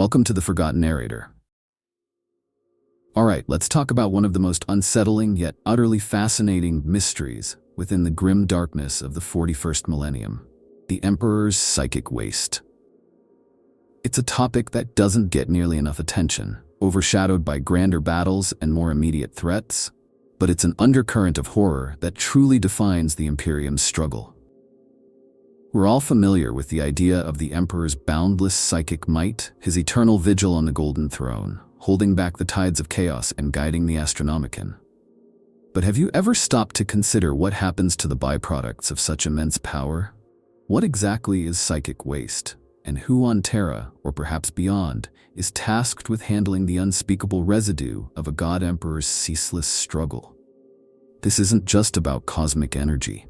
Welcome to the Forgotten Narrator. Alright, let's talk about one of the most unsettling yet utterly fascinating mysteries within the grim darkness of the 41st millennium: the Emperor's psychic waste. It's a topic that doesn't get nearly enough attention, overshadowed by grander battles and more immediate threats, but it's an undercurrent of horror that truly defines the Imperium's struggle. We're all familiar with the idea of the Emperor's boundless psychic might, his eternal vigil on the Golden Throne, holding back the tides of chaos and guiding the Astronomicon. But have you ever stopped to consider what happens to the byproducts of such immense power? What exactly is psychic waste, and who on Terra, or perhaps beyond, is tasked with handling the unspeakable residue of a God Emperor's ceaseless struggle? This isn't just about cosmic energy.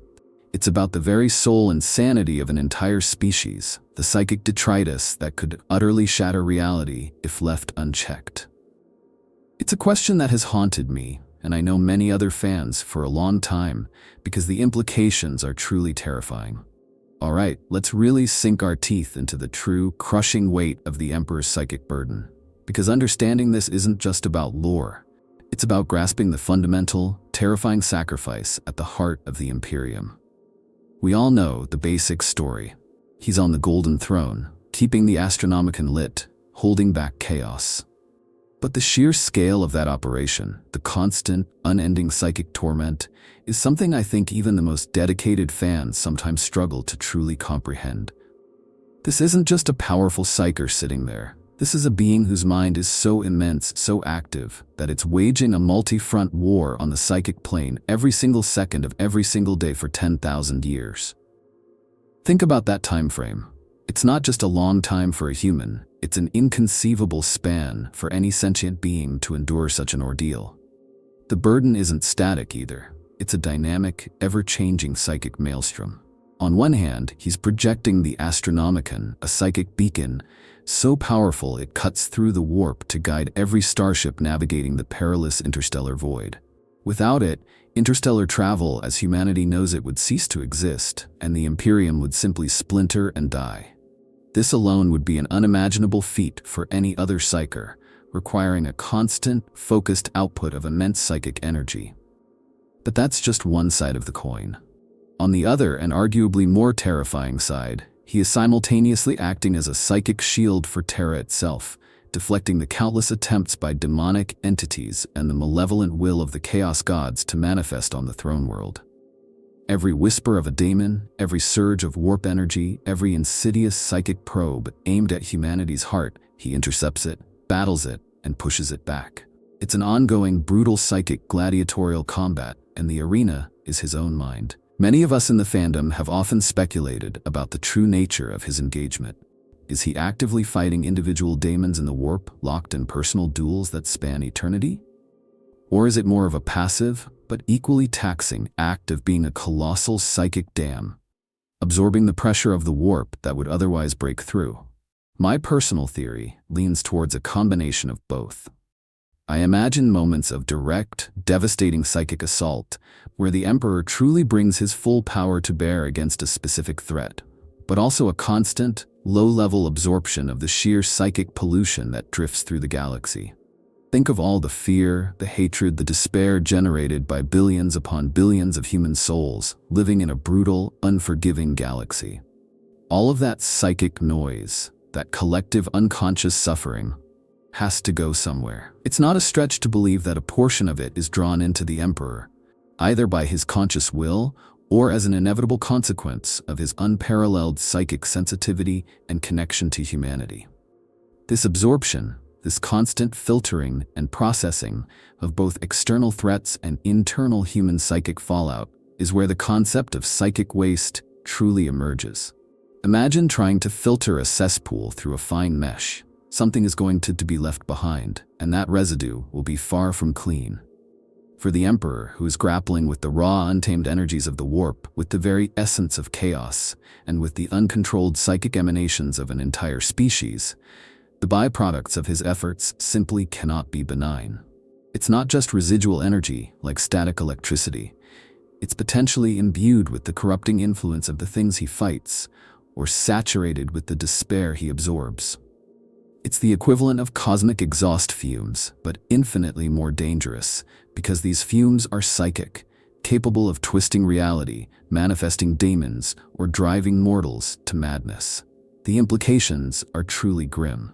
It's about the very soul and sanity of an entire species, the psychic detritus that could utterly shatter reality if left unchecked. It's a question that has haunted me, and I know many other fans, for a long time, because the implications are truly terrifying. Alright, let's really sink our teeth into the true, crushing weight of the Emperor's psychic burden, because understanding this isn't just about lore. It's about grasping the fundamental, terrifying sacrifice at the heart of the Imperium. We all know the basic story. He's on the Golden Throne, keeping the Astronomicon lit, holding back chaos. But the sheer scale of that operation, the constant, unending psychic torment, is something I think even the most dedicated fans sometimes struggle to truly comprehend. This isn't just a powerful psyker sitting there. This is a being whose mind is so immense, so active, that it's waging a multi-front war on the psychic plane every single second of every single day for 10,000 years. Think about that time frame. It's not just a long time for a human, it's an inconceivable span for any sentient being to endure such an ordeal. The burden isn't static either. It's a dynamic, ever-changing psychic maelstrom. On one hand, he's projecting the Astronomicon, a psychic beacon, so powerful it cuts through the warp to guide every starship navigating the perilous interstellar void. Without it, interstellar travel as humanity knows it would cease to exist, and the Imperium would simply splinter and die. This alone would be an unimaginable feat for any other psyker, requiring a constant, focused output of immense psychic energy. But that's just one side of the coin. On the other, and arguably more terrifying side, he is simultaneously acting as a psychic shield for Terra itself, deflecting the countless attempts by demonic entities and the malevolent will of the Chaos Gods to manifest on the throne world. Every whisper of a daemon, every surge of warp energy, every insidious psychic probe aimed at humanity's heart, he intercepts it, battles it, and pushes it back. It's an ongoing, brutal psychic gladiatorial combat, and the arena is his own mind. Many of us in the fandom have often speculated about the true nature of his engagement. Is he actively fighting individual daemons in the warp, locked in personal duels that span eternity? Or is it more of a passive, but equally taxing act of being a colossal psychic dam, absorbing the pressure of the warp that would otherwise break through? My personal theory leans towards a combination of both. I imagine moments of direct, devastating psychic assault, where the Emperor truly brings his full power to bear against a specific threat, but also a constant, low-level absorption of the sheer psychic pollution that drifts through the galaxy. Think of all the fear, the hatred, the despair generated by billions upon billions of human souls living in a brutal, unforgiving galaxy. All of that psychic noise, that collective unconscious suffering, has to go somewhere. It's not a stretch to believe that a portion of it is drawn into the Emperor, either by his conscious will or as an inevitable consequence of his unparalleled psychic sensitivity and connection to humanity. This absorption, this constant filtering and processing of both external threats and internal human psychic fallout is where the concept of psychic waste truly emerges. Imagine trying to filter a cesspool through a fine mesh. Something is going to be left behind, and that residue will be far from clean. For the Emperor, who is grappling with the raw, untamed energies of the warp, with the very essence of chaos, and with the uncontrolled psychic emanations of an entire species, the byproducts of his efforts simply cannot be benign. It's not just residual energy, like static electricity. It's potentially imbued with the corrupting influence of the things he fights, or saturated with the despair he absorbs. It's the equivalent of cosmic exhaust fumes, but infinitely more dangerous, because these fumes are psychic, capable of twisting reality, manifesting daemons, or driving mortals to madness. The implications are truly grim.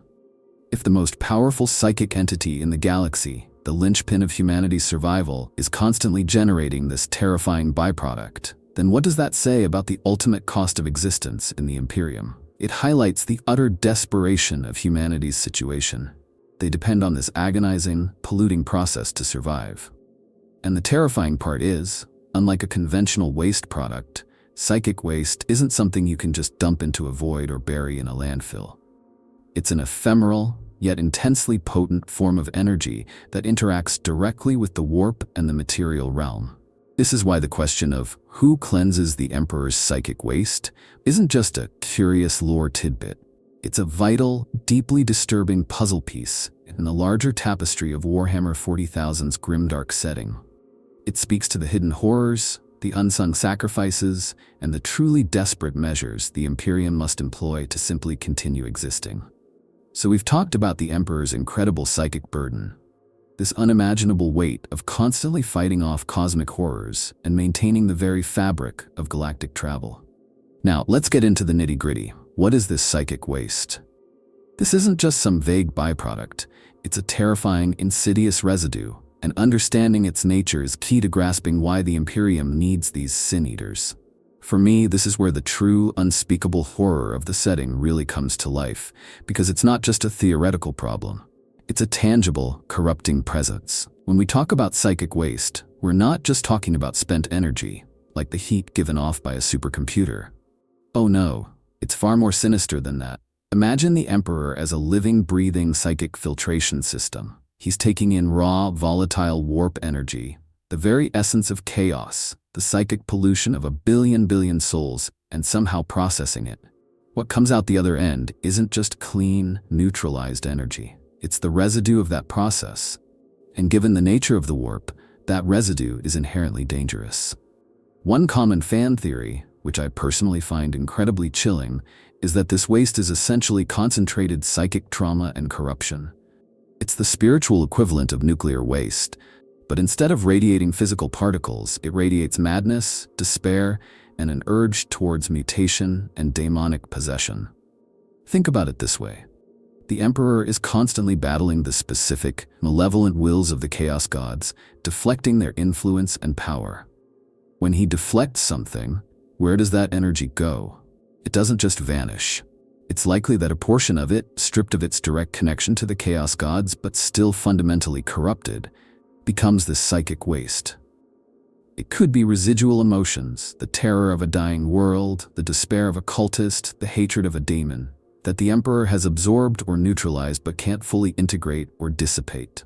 If the most powerful psychic entity in the galaxy, the linchpin of humanity's survival, is constantly generating this terrifying byproduct, then what does that say about the ultimate cost of existence in the Imperium? It highlights the utter desperation of humanity's situation. They depend on this agonizing, polluting process to survive. And the terrifying part is, unlike a conventional waste product, psychic waste isn't something you can just dump into a void or bury in a landfill. It's an ephemeral, yet intensely potent form of energy that interacts directly with the warp and the material realm. This is why the question of who cleanses the Emperor's psychic waste isn't just a curious lore tidbit. It's a vital, deeply disturbing puzzle piece in the larger tapestry of Warhammer 40,000's grimdark setting. It speaks to the hidden horrors, the unsung sacrifices, and the truly desperate measures the Imperium must employ to simply continue existing. So we've talked about the Emperor's incredible psychic burden, this unimaginable weight of constantly fighting off cosmic horrors and maintaining the very fabric of galactic travel. Now, let's get into the nitty-gritty. What is this psychic waste? This isn't just some vague byproduct. It's a terrifying, insidious residue, and understanding its nature is key to grasping why the Imperium needs these sin-eaters. For me, this is where the true, unspeakable horror of the setting really comes to life, because it's not just a theoretical problem. It's a tangible, corrupting presence. When we talk about psychic waste, we're not just talking about spent energy, like the heat given off by a supercomputer. Oh no, it's far more sinister than that. Imagine the Emperor as a living, breathing psychic filtration system. He's taking in raw, volatile warp energy, the very essence of chaos, the psychic pollution of a billion souls, and somehow processing it. What comes out the other end isn't just clean, neutralized energy. It's the residue of that process. And given the nature of the warp, that residue is inherently dangerous. One common fan theory, which I personally find incredibly chilling, is that this waste is essentially concentrated psychic trauma and corruption. It's the spiritual equivalent of nuclear waste, but instead of radiating physical particles, it radiates madness, despair, and an urge towards mutation and demonic possession. Think about it this way. The Emperor is constantly battling the specific, malevolent wills of the Chaos Gods, deflecting their influence and power. When he deflects something, where does that energy go? It doesn't just vanish. It's likely that a portion of it, stripped of its direct connection to the Chaos Gods but still fundamentally corrupted, becomes this psychic waste. It could be residual emotions, the terror of a dying world, the despair of a cultist, the hatred of a daemon, that the Emperor has absorbed or neutralized but can't fully integrate or dissipate.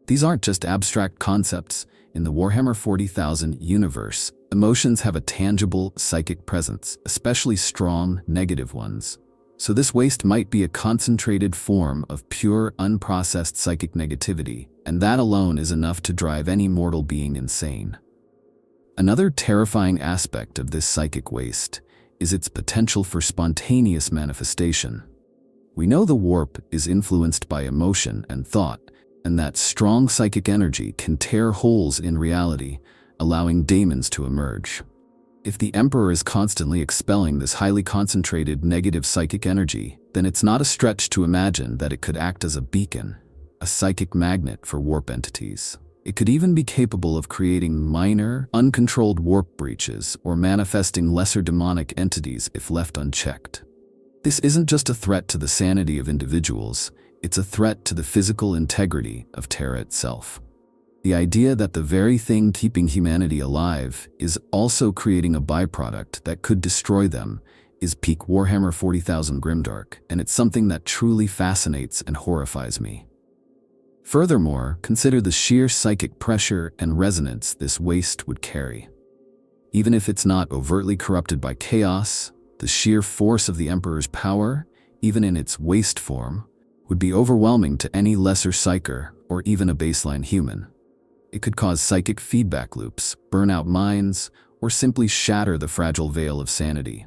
These aren't just abstract concepts. In the Warhammer 40,000 universe, emotions have a tangible psychic presence, especially strong, negative ones. So this waste might be a concentrated form of pure, unprocessed psychic negativity, and that alone is enough to drive any mortal being insane. Another terrifying aspect of this psychic waste is its potential for spontaneous manifestation. We know the warp is influenced by emotion and thought, and that strong psychic energy can tear holes in reality, allowing daemons to emerge. If the Emperor is constantly expelling this highly concentrated negative psychic energy, then it's not a stretch to imagine that it could act as a beacon, a psychic magnet for warp entities. It could even be capable of creating minor, uncontrolled warp breaches or manifesting lesser demonic entities if left unchecked. This isn't just a threat to the sanity of individuals, it's a threat to the physical integrity of Terra itself. The idea that the very thing keeping humanity alive is also creating a byproduct that could destroy them is peak Warhammer 40,000 grimdark, and it's something that truly fascinates and horrifies me. Furthermore, consider the sheer psychic pressure and resonance this waste would carry. Even if it's not overtly corrupted by chaos, the sheer force of the Emperor's power, even in its waste form, would be overwhelming to any lesser psyker or even a baseline human. It could cause psychic feedback loops, burn out minds, or simply shatter the fragile veil of sanity.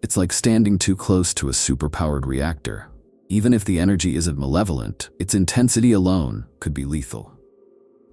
It's like standing too close to a superpowered reactor. Even if the energy isn't malevolent, its intensity alone could be lethal.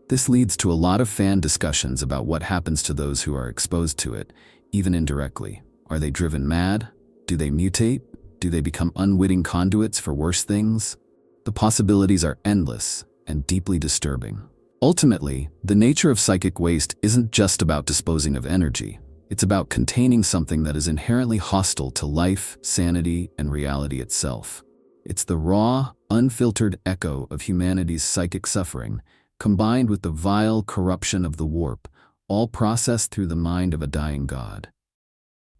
This leads to a lot of fan discussions about what happens to those who are exposed to it, even indirectly. Are they driven mad? Do they mutate? Do they become unwitting conduits for worse things? The possibilities are endless and deeply disturbing. Ultimately, the nature of psychic waste isn't just about disposing of energy. It's about containing something that is inherently hostile to life, sanity, and reality itself. It's the raw, unfiltered echo of humanity's psychic suffering, combined with the vile corruption of the warp, all processed through the mind of a dying god.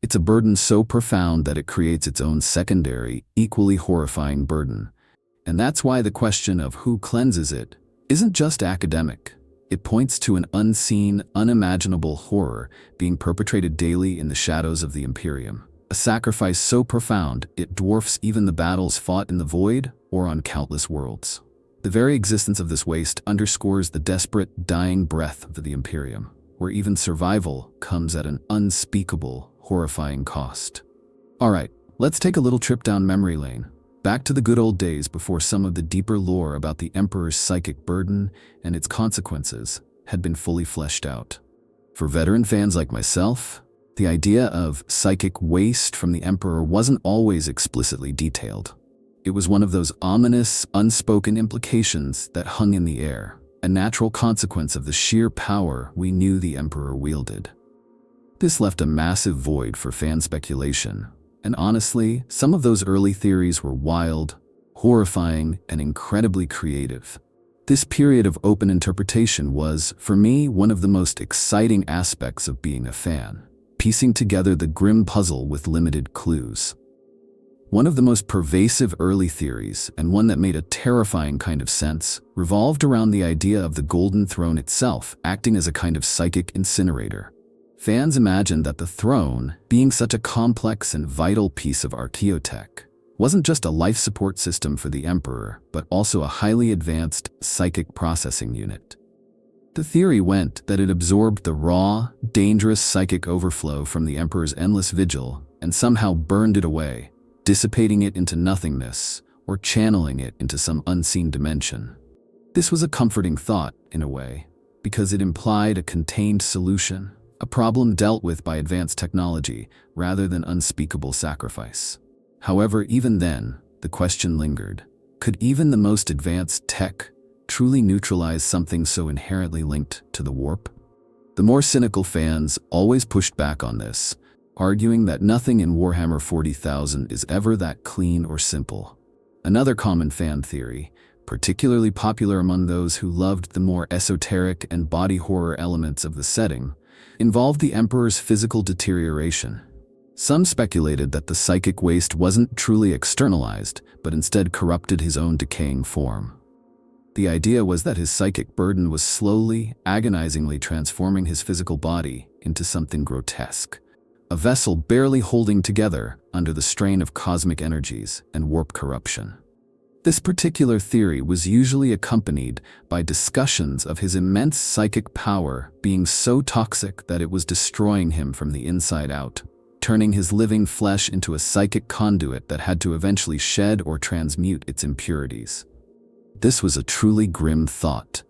It's a burden so profound that it creates its own secondary, equally horrifying burden. And that's why the question of who cleanses it isn't just academic. It points to an unseen, unimaginable horror being perpetrated daily in the shadows of the Imperium. A sacrifice so profound it dwarfs even the battles fought in the void or on countless worlds. The very existence of this waste underscores the desperate, dying breath of the Imperium, where even survival comes at an unspeakable, horrifying cost. Alright, let's take a little trip down memory lane, back to the good old days before some of the deeper lore about the Emperor's psychic burden and its consequences had been fully fleshed out. For veteran fans like myself, the idea of psychic waste from the Emperor wasn't always explicitly detailed. It was one of those ominous, unspoken implications that hung in the air, a natural consequence of the sheer power we knew the Emperor wielded. This left a massive void for fan speculation, and honestly, some of those early theories were wild, horrifying, and incredibly creative. This period of open interpretation was, for me, one of the most exciting aspects of being a fan, piecing together the grim puzzle with limited clues. One of the most pervasive early theories, and one that made a terrifying kind of sense, revolved around the idea of the Golden Throne itself acting as a kind of psychic incinerator. Fans imagined that the throne, being such a complex and vital piece of archaeotech, wasn't just a life support system for the Emperor, but also a highly advanced psychic processing unit. The theory went that it absorbed the raw, dangerous psychic overflow from the Emperor's endless vigil and somehow burned it away, dissipating it into nothingness or channeling it into some unseen dimension. This was a comforting thought, in a way, because it implied a contained solution, a problem dealt with by advanced technology rather than unspeakable sacrifice. However, even then, the question lingered. Could even the most advanced tech truly neutralize something so inherently linked to the warp? The more cynical fans always pushed back on this, arguing that nothing in Warhammer 40,000 is ever that clean or simple. Another common fan theory, particularly popular among those who loved the more esoteric and body horror elements of the setting, involved the Emperor's physical deterioration. Some speculated that the psychic waste wasn't truly externalized, but instead corrupted his own decaying form. The idea was that his psychic burden was slowly, agonizingly transforming his physical body into something grotesque, a vessel barely holding together under the strain of cosmic energies and warp corruption. This particular theory was usually accompanied by discussions of his immense psychic power being so toxic that it was destroying him from the inside out, turning his living flesh into a psychic conduit that had to eventually shed or transmute its impurities. This was a truly grim thought,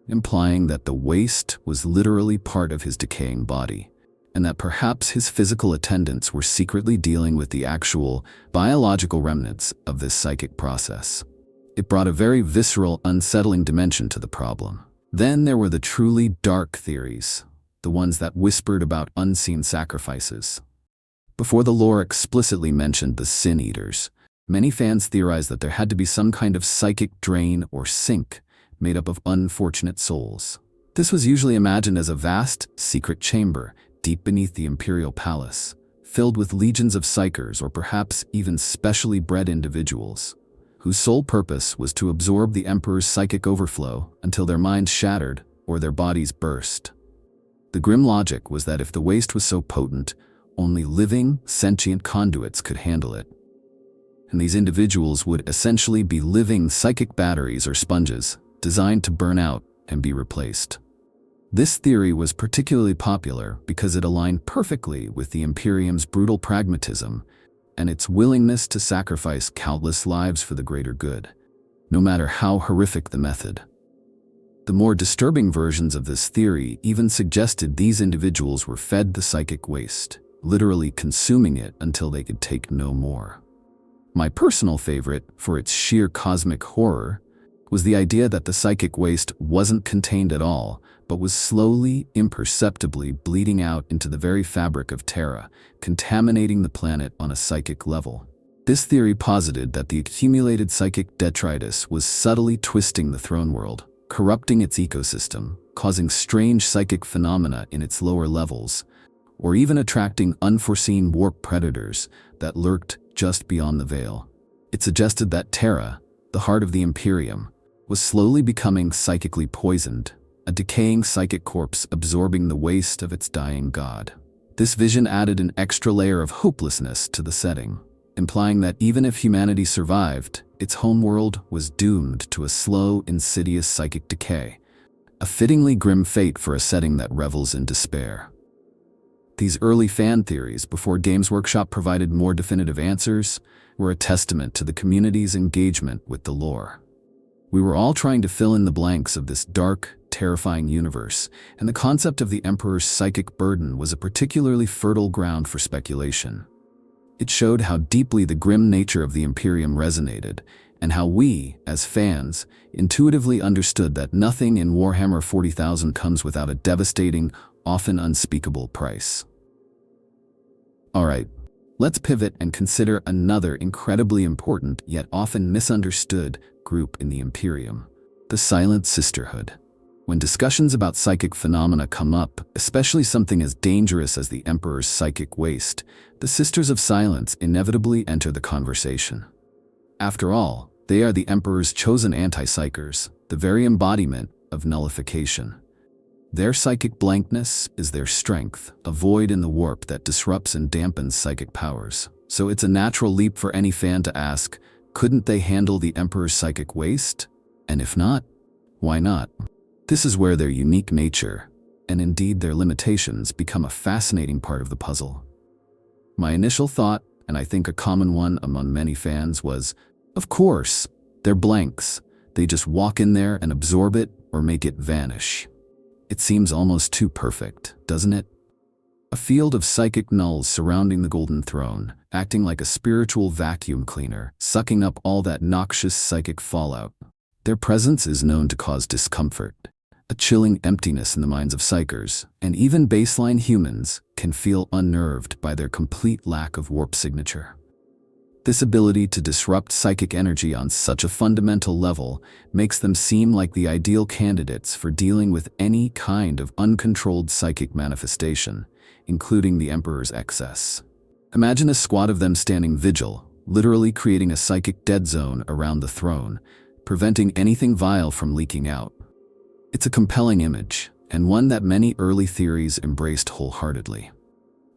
implying that the waste was literally part of his decaying body, and that perhaps his physical attendants were secretly dealing with the actual, biological remnants of this psychic process. It brought a very visceral, unsettling dimension to the problem. Then there were the truly dark theories, the ones that whispered about unseen sacrifices. Before the lore explicitly mentioned the Sin Eaters, many fans theorized that there had to be some kind of psychic drain or sink made up of unfortunate souls. This was usually imagined as a vast, secret chamber deep beneath the Imperial Palace, filled with legions of psychers or perhaps even specially bred individuals, whose sole purpose was to absorb the Emperor's psychic overflow until their minds shattered or their bodies burst. The grim logic was that if the waste was so potent, only living, sentient conduits could handle it. And these individuals would essentially be living psychic batteries or sponges, designed to burn out and be replaced. This theory was particularly popular because it aligned perfectly with the Imperium's brutal pragmatism and its willingness to sacrifice countless lives for the greater good, no matter how horrific the method. The more disturbing versions of this theory even suggested these individuals were fed the psychic waste, literally consuming it until they could take no more. My personal favorite, for its sheer cosmic horror, was the idea that the psychic waste wasn't contained at all, but was slowly, imperceptibly bleeding out into the very fabric of Terra, contaminating the planet on a psychic level. This theory posited that the accumulated psychic detritus was subtly twisting the throne world, corrupting its ecosystem, causing strange psychic phenomena in its lower levels, or even attracting unforeseen warp predators that lurked just beyond the veil. It suggested that Terra, the heart of the Imperium, was slowly becoming psychically poisoned, a decaying psychic corpse absorbing the waste of its dying god. This vision added an extra layer of hopelessness to the setting, implying that even if humanity survived, its homeworld was doomed to a slow, insidious psychic decay, a fittingly grim fate for a setting that revels in despair. These early fan theories, before Games Workshop provided more definitive answers, were a testament to the community's engagement with the lore. We were all trying to fill in the blanks of this dark, terrifying universe, and the concept of the Emperor's psychic burden was a particularly fertile ground for speculation. It showed how deeply the grim nature of the Imperium resonated, and how we, as fans, intuitively understood that nothing in Warhammer 40,000 comes without a devastating, often unspeakable price. Alright, let's pivot and consider another incredibly important yet often misunderstood group in the Imperium, the Silent Sisterhood. When discussions about psychic phenomena come up, especially something as dangerous as the Emperor's psychic waste, the Sisters of Silence inevitably enter the conversation. After all, they are the Emperor's chosen anti-psychers, the very embodiment of nullification. Their psychic blankness is their strength, a void in the warp that disrupts and dampens psychic powers. So it's a natural leap for any fan to ask, couldn't they handle the Emperor's psychic waste? And if not, why not? This is where their unique nature, and indeed their limitations, become a fascinating part of the puzzle. My initial thought, and I think a common one among many fans, was, of course, they're blanks. They just walk in there and absorb it or make it vanish. It seems almost too perfect, doesn't it? A field of psychic nulls surrounding the Golden Throne, acting like a spiritual vacuum cleaner, sucking up all that noxious psychic fallout. Their presence is known to cause discomfort, a chilling emptiness in the minds of psychers, and even baseline humans can feel unnerved by their complete lack of warp signature. This ability to disrupt psychic energy on such a fundamental level makes them seem like the ideal candidates for dealing with any kind of uncontrolled psychic manifestation, including the Emperor's excess. Imagine a squad of them standing vigil, literally creating a psychic dead zone around the throne, preventing anything vile from leaking out. It's a compelling image, and one that many early theories embraced wholeheartedly.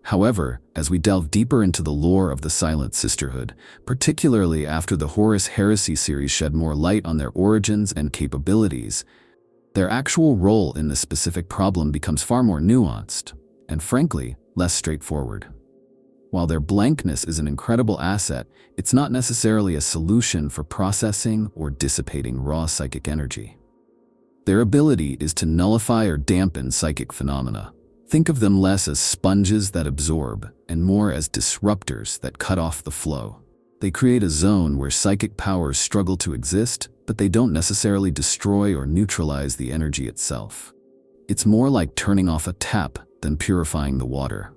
However, as we delve deeper into the lore of the Silent Sisterhood, particularly after the Horus Heresy series shed more light on their origins and capabilities, their actual role in this specific problem becomes far more nuanced, and frankly, less straightforward. While their blankness is an incredible asset, it's not necessarily a solution for processing or dissipating raw psychic energy. Their ability is to nullify or dampen psychic phenomena. Think of them less as sponges that absorb and more as disruptors that cut off the flow. They create a zone where psychic powers struggle to exist, but they don't necessarily destroy or neutralize the energy itself. It's more like turning off a tap than purifying the water.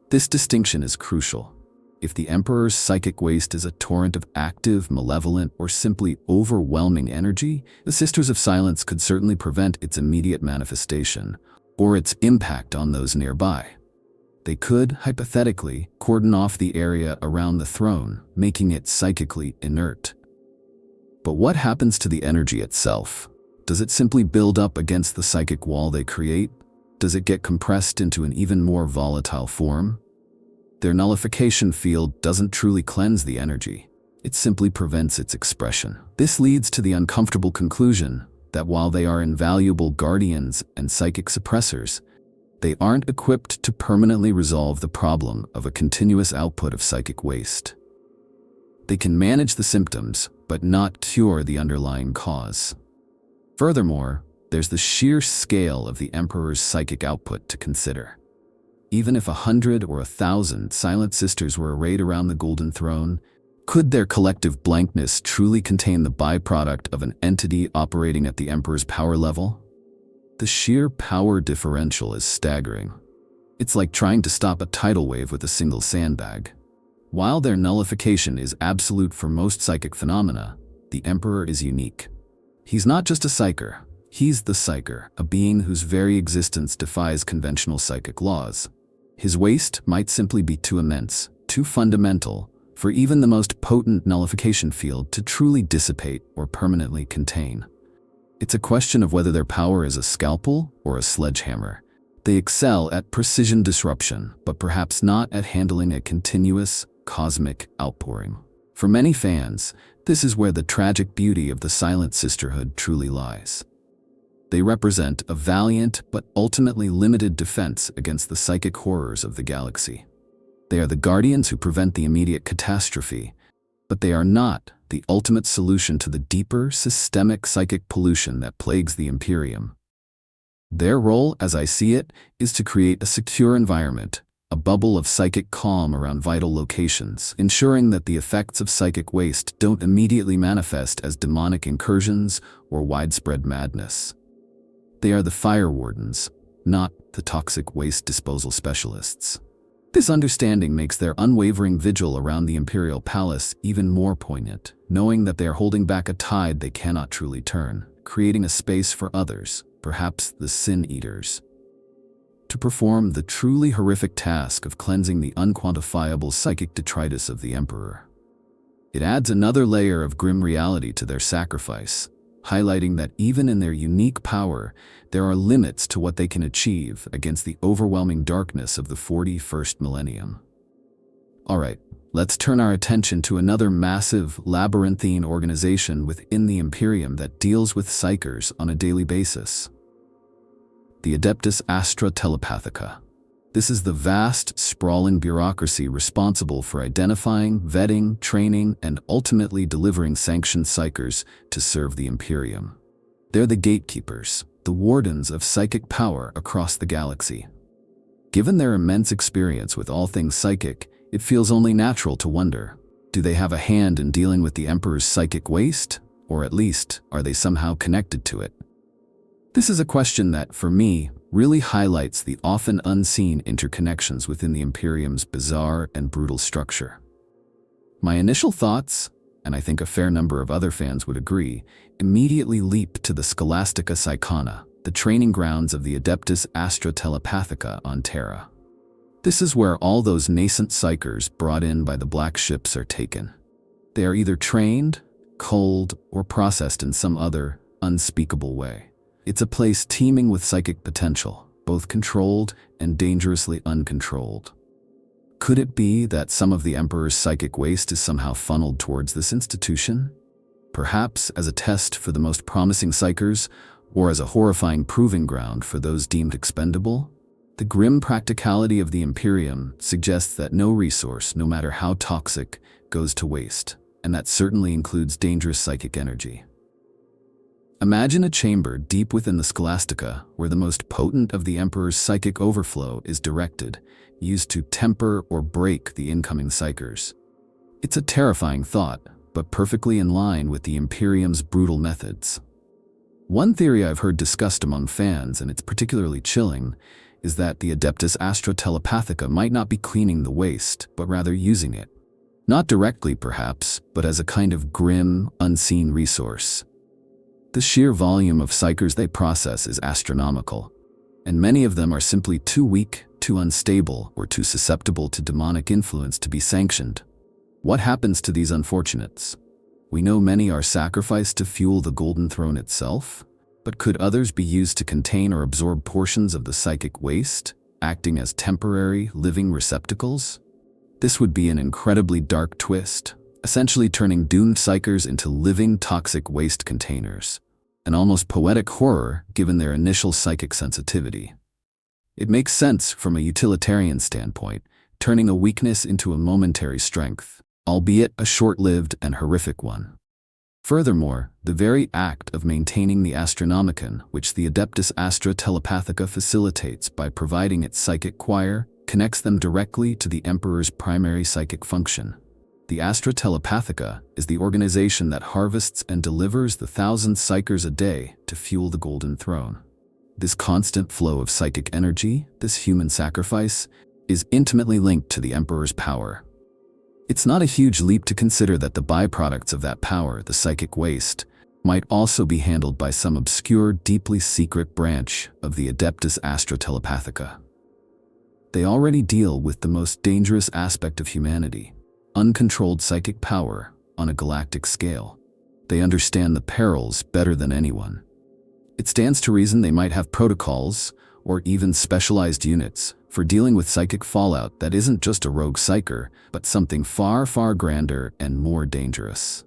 This distinction is crucial. If the Emperor's psychic waste is a torrent of active, malevolent, or simply overwhelming energy, the Sisters of Silence could certainly prevent its immediate manifestation, or its impact on those nearby. They could, hypothetically, cordon off the area around the throne, making it psychically inert. But what happens to the energy itself? Does it simply build up against the psychic wall they create? Does it get compressed into an even more volatile form? Their nullification field doesn't truly cleanse the energy. It simply prevents its expression. This leads to the uncomfortable conclusion that while they are invaluable guardians and psychic suppressors, they aren't equipped to permanently resolve the problem of a continuous output of psychic waste. They can manage the symptoms, but not cure the underlying cause. Furthermore, there's the sheer scale of the Emperor's psychic output to consider. Even if 100 or 1,000 Silent Sisters were arrayed around the Golden Throne, could their collective blankness truly contain the byproduct of an entity operating at the Emperor's power level? The sheer power differential is staggering. It's like trying to stop a tidal wave with a single sandbag. While their nullification is absolute for most psychic phenomena, the Emperor is unique. He's not just a psyker, he's the psyker, a being whose very existence defies conventional psychic laws. His waste might simply be too immense, too fundamental, for even the most potent nullification field to truly dissipate or permanently contain. It's a question of whether their power is a scalpel or a sledgehammer. They excel at precision disruption, but perhaps not at handling a continuous, cosmic outpouring. For many fans, this is where the tragic beauty of the Silent Sisterhood truly lies. They represent a valiant but ultimately limited defense against the psychic horrors of the galaxy. They are the guardians who prevent the immediate catastrophe, but they are not the ultimate solution to the deeper, systemic psychic pollution that plagues the Imperium. Their role, as I see it, is to create a secure environment, a bubble of psychic calm around vital locations, ensuring that the effects of psychic waste don't immediately manifest as demonic incursions or widespread madness. They are the fire wardens, not the toxic waste disposal specialists. This understanding makes their unwavering vigil around the Imperial Palace even more poignant, knowing that they are holding back a tide they cannot truly turn, creating a space for others, perhaps the Sin Eaters, to perform the truly horrific task of cleansing the unquantifiable psychic detritus of the Emperor. It adds another layer of grim reality to their sacrifice, highlighting that even in their unique power, there are limits to what they can achieve against the overwhelming darkness of the 41st millennium. Alright, let's turn our attention to another massive, labyrinthine organization within the Imperium that deals with psychers on a daily basis. The Adeptus Astra Telepathica. This is the vast, sprawling bureaucracy responsible for identifying, vetting, training, and ultimately delivering sanctioned psychers to serve the Imperium. They're the gatekeepers, the wardens of psychic power across the galaxy. Given their immense experience with all things psychic, it feels only natural to wonder, do they have a hand in dealing with the Emperor's psychic waste? Or at least, are they somehow connected to it? This is a question that, for me, really highlights the often unseen interconnections within the Imperium's bizarre and brutal structure. My initial thoughts, and I think a fair number of other fans would agree, immediately leap to the Scholastica Psychona, the training grounds of the Adeptus Astra Telepathica on Terra. This is where all those nascent psychers brought in by the black ships are taken. They are either trained, culled, or processed in some other, unspeakable way. It's a place teeming with psychic potential, both controlled and dangerously uncontrolled. Could it be that some of the Emperor's psychic waste is somehow funneled towards this institution? Perhaps as a test for the most promising psychers, or as a horrifying proving ground for those deemed expendable? The grim practicality of the Imperium suggests that no resource, no matter how toxic, goes to waste, and that certainly includes dangerous psychic energy. Imagine a chamber deep within the Scholastica where the most potent of the Emperor's psychic overflow is directed, used to temper or break the incoming psychers. It's a terrifying thought, but perfectly in line with the Imperium's brutal methods. One theory I've heard discussed among fans, and it's particularly chilling, is that the Adeptus Astra Telepathica might not be cleaning the waste, but rather using it. Not directly, perhaps, but as a kind of grim, unseen resource. The sheer volume of psychers they process is astronomical, and many of them are simply too weak, too unstable, or too susceptible to demonic influence to be sanctioned. What happens to these unfortunates? We know many are sacrificed to fuel the Golden Throne itself, but could others be used to contain or absorb portions of the psychic waste, acting as temporary, living receptacles? This would be an incredibly dark twist, essentially turning doomed psychers into living toxic waste containers. An almost poetic horror given their initial psychic sensitivity. It makes sense from a utilitarian standpoint, turning a weakness into a momentary strength, albeit a short-lived and horrific one. Furthermore, the very act of maintaining the Astronomicon, which the Adeptus Astra Telepathica facilitates by providing its psychic choir, connects them directly to the Emperor's primary psychic function. The Astra Telepathica is the organization that harvests and delivers the 1,000 psychers a day to fuel the Golden Throne. This constant flow of psychic energy, this human sacrifice, is intimately linked to the Emperor's power. It's not a huge leap to consider that the byproducts of that power, the psychic waste, might also be handled by some obscure, deeply secret branch of the Adeptus Astra Telepathica. They already deal with the most dangerous aspect of humanity, uncontrolled psychic power on a galactic scale. They understand the perils better than anyone. It stands to reason they might have protocols, or even specialized units, for dealing with psychic fallout that isn't just a rogue psyker, but something far, far grander and more dangerous.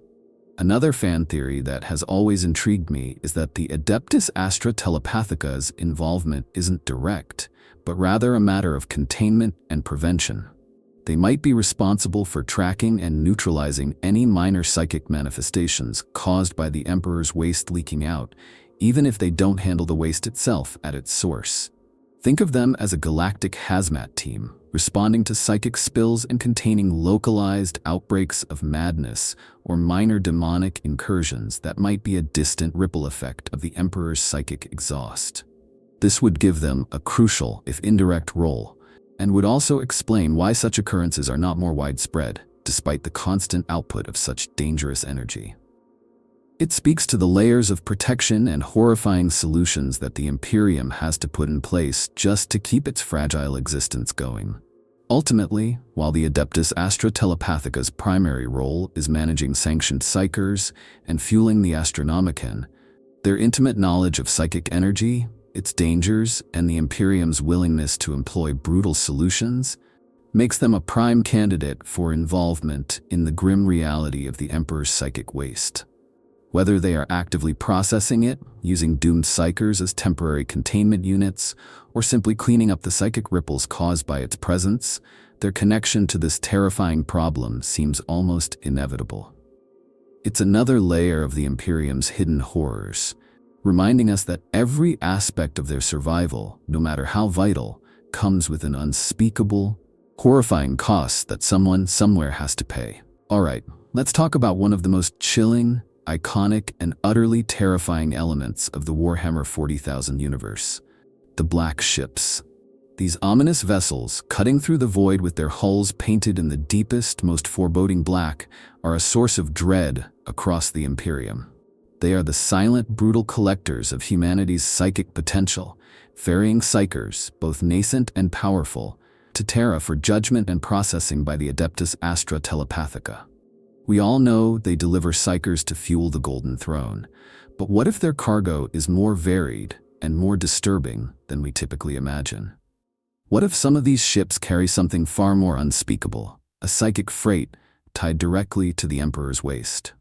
Another fan theory that has always intrigued me is that the Adeptus Astra Telepathica's involvement isn't direct, but rather a matter of containment and prevention. They might be responsible for tracking and neutralizing any minor psychic manifestations caused by the Emperor's waste leaking out, even if they don't handle the waste itself at its source. Think of them as a galactic hazmat team, responding to psychic spills and containing localized outbreaks of madness or minor demonic incursions that might be a distant ripple effect of the Emperor's psychic exhaust. This would give them a crucial, if indirect, role, and would also explain why such occurrences are not more widespread, despite the constant output of such dangerous energy. It speaks to the layers of protection and horrifying solutions that the Imperium has to put in place just to keep its fragile existence going. Ultimately, while the Adeptus Astra Telepathica's primary role is managing sanctioned psychers and fueling the Astronomicon, their intimate knowledge of psychic energy, its dangers, and the Imperium's willingness to employ brutal solutions makes them a prime candidate for involvement in the grim reality of the Emperor's psychic waste. Whether they are actively processing it, using doomed psychers as temporary containment units, or simply cleaning up the psychic ripples caused by its presence, their connection to this terrifying problem seems almost inevitable. It's another layer of the Imperium's hidden horrors, reminding us that every aspect of their survival, no matter how vital, comes with an unspeakable, horrifying cost that someone somewhere has to pay. Alright, let's talk about one of the most chilling, iconic, and utterly terrifying elements of the Warhammer 40,000 universe: the Black Ships. These ominous vessels, cutting through the void with their hulls painted in the deepest, most foreboding black, are a source of dread across the Imperium. They are the silent, brutal collectors of humanity's psychic potential, ferrying psychers, both nascent and powerful, to Terra for judgment and processing by the Adeptus Astra Telepathica. We all know they deliver psychers to fuel the Golden Throne, but what if their cargo is more varied and more disturbing than we typically imagine? What if some of these ships carry something far more unspeakable, a psychic freight tied directly to the Emperor's waste?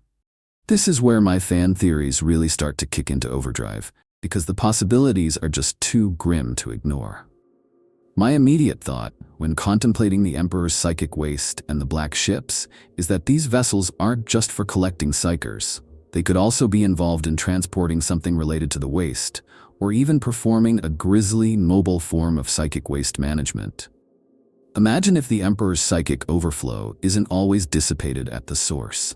This is where my fan theories really start to kick into overdrive, because the possibilities are just too grim to ignore. My immediate thought, when contemplating the Emperor's psychic waste and the Black Ships, is that these vessels aren't just for collecting psychers. They could also be involved in transporting something related to the waste, or even performing a grisly, mobile form of psychic waste management. Imagine if the Emperor's psychic overflow isn't always dissipated at the source.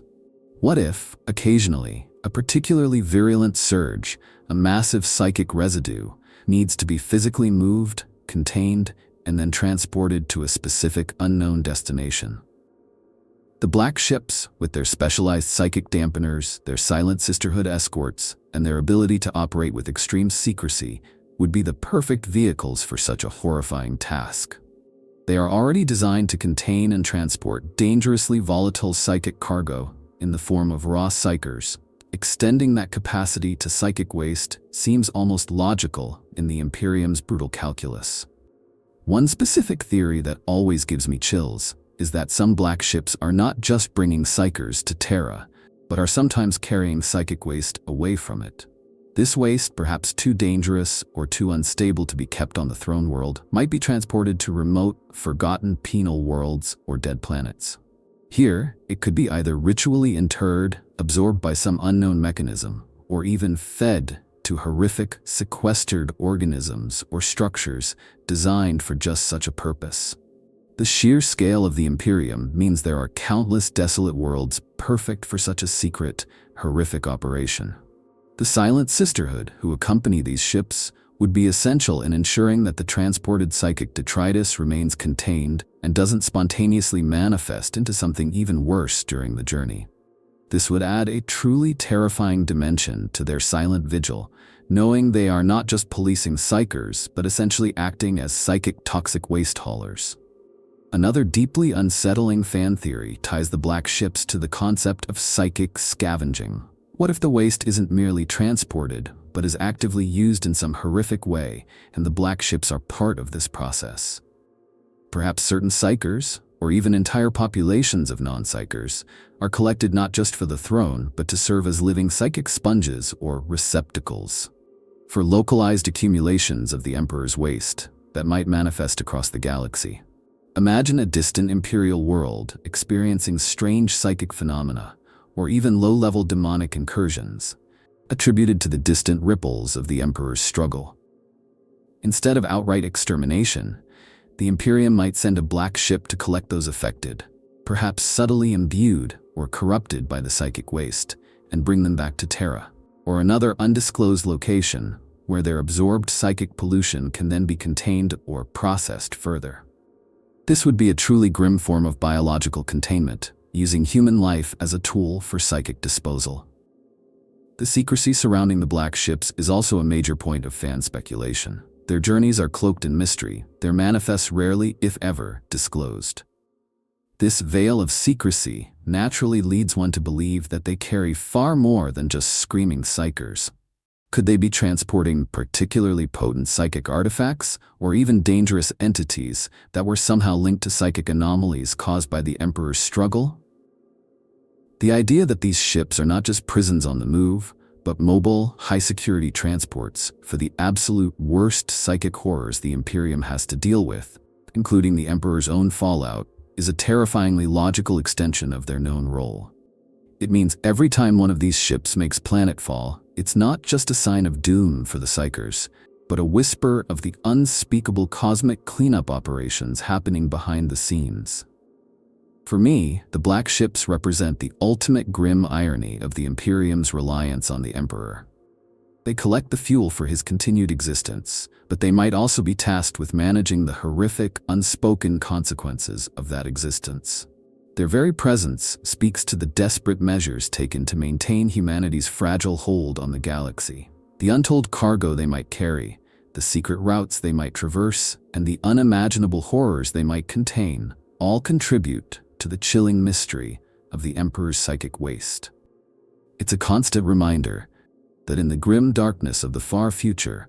What if, occasionally, a particularly virulent surge, a massive psychic residue, needs to be physically moved, contained, and then transported to a specific unknown destination? The Black Ships, with their specialized psychic dampeners, their silent sisterhood escorts, and their ability to operate with extreme secrecy, would be the perfect vehicles for such a horrifying task. They are already designed to contain and transport dangerously volatile psychic cargo in the form of raw psychers. Extending that capacity to psychic waste seems almost logical in the Imperium's brutal calculus. One specific theory that always gives me chills is that some Black Ships are not just bringing psychers to Terra, but are sometimes carrying psychic waste away from it. This waste, perhaps too dangerous or too unstable to be kept on the throne world, might be transported to remote, forgotten penal worlds or dead planets. Here, it could be either ritually interred, absorbed by some unknown mechanism, or even fed to horrific, sequestered organisms or structures designed for just such a purpose. The sheer scale of the Imperium means there are countless desolate worlds perfect for such a secret, horrific operation. The Silent Sisterhood, who accompany these ships, would be essential in ensuring that the transported psychic detritus remains contained and doesn't spontaneously manifest into something even worse during the journey. This would add a truly terrifying dimension to their silent vigil, knowing they are not just policing psychers, but essentially acting as psychic toxic waste haulers. Another deeply unsettling fan theory ties the black ships to the concept of psychic scavenging. What if the waste isn't merely transported, but is actively used in some horrific way, and the black ships are part of this process? Perhaps certain psychers, or even entire populations of non-psychers, are collected not just for the throne, but to serve as living psychic sponges or receptacles for localized accumulations of the Emperor's waste that might manifest across the galaxy. Imagine a distant Imperial world experiencing strange psychic phenomena, or even low-level demonic incursions, attributed to the distant ripples of the Emperor's struggle. Instead of outright extermination, the Imperium might send a black ship to collect those affected, perhaps subtly imbued or corrupted by the psychic waste, and bring them back to Terra, or another undisclosed location where their absorbed psychic pollution can then be contained or processed further. This would be a truly grim form of biological containment, using human life as a tool for psychic disposal. The secrecy surrounding the black ships is also a major point of fan speculation. Their journeys are cloaked in mystery, their manifests rarely, if ever, disclosed. This veil of secrecy naturally leads one to believe that they carry far more than just screaming psychers. Could they be transporting particularly potent psychic artifacts, or even dangerous entities that were somehow linked to psychic anomalies caused by the Emperor's struggle? The idea that these ships are not just prisons on the move, but mobile, high-security transports for the absolute worst psychic horrors the Imperium has to deal with, including the Emperor's own fallout, is a terrifyingly logical extension of their known role. It means every time one of these ships makes planetfall, it's not just a sign of doom for the psychers, but a whisper of the unspeakable cosmic cleanup operations happening behind the scenes. For me, the black ships represent the ultimate grim irony of the Imperium's reliance on the Emperor. They collect the fuel for his continued existence, but they might also be tasked with managing the horrific, unspoken consequences of that existence. Their very presence speaks to the desperate measures taken to maintain humanity's fragile hold on the galaxy. The untold cargo they might carry, the secret routes they might traverse, and the unimaginable horrors they might contain, all contribute to the chilling mystery of the Emperor's psychic waste. It's a constant reminder that in the grim darkness of the far future,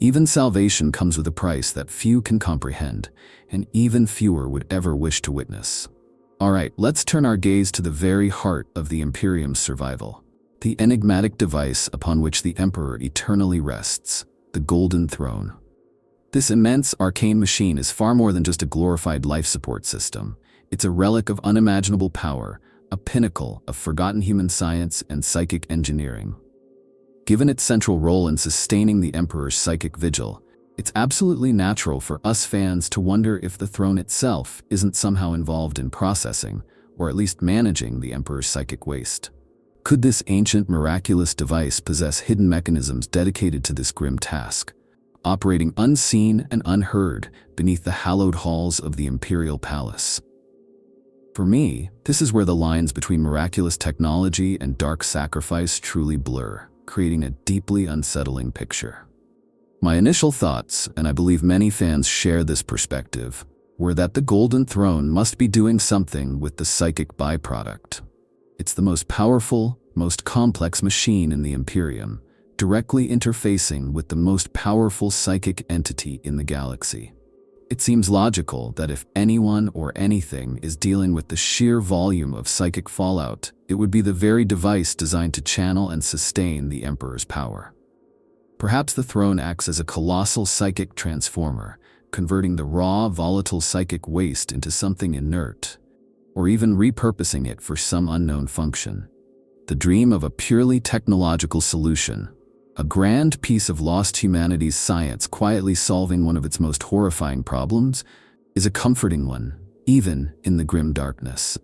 even salvation comes with a price that few can comprehend, and even fewer would ever wish to witness. Alright, let's turn our gaze to the very heart of the Imperium's survival, the enigmatic device upon which the Emperor eternally rests, the Golden Throne. This immense arcane machine is far more than just a glorified life support system. It's a relic of unimaginable power, a pinnacle of forgotten human science and psychic engineering. Given its central role in sustaining the Emperor's psychic vigil, it's absolutely natural for us fans to wonder if the throne itself isn't somehow involved in processing, or at least managing the Emperor's psychic waste. Could this ancient miraculous device possess hidden mechanisms dedicated to this grim task, operating unseen and unheard beneath the hallowed halls of the Imperial Palace? For me, this is where the lines between miraculous technology and dark sacrifice truly blur, creating a deeply unsettling picture. My initial thoughts, and I believe many fans share this perspective, were that the Golden Throne must be doing something with the psychic byproduct. It's the most powerful, most complex machine in the Imperium, directly interfacing with the most powerful psychic entity in the galaxy. It seems logical that if anyone or anything is dealing with the sheer volume of psychic fallout, it would be the very device designed to channel and sustain the Emperor's power. Perhaps the throne acts as a colossal psychic transformer, converting the raw, volatile psychic waste into something inert, or even repurposing it for some unknown function. The dream of a purely technological solution, a grand piece of lost humanity's science quietly solving one of its most horrifying problems, is a comforting one, even in the grim darkness.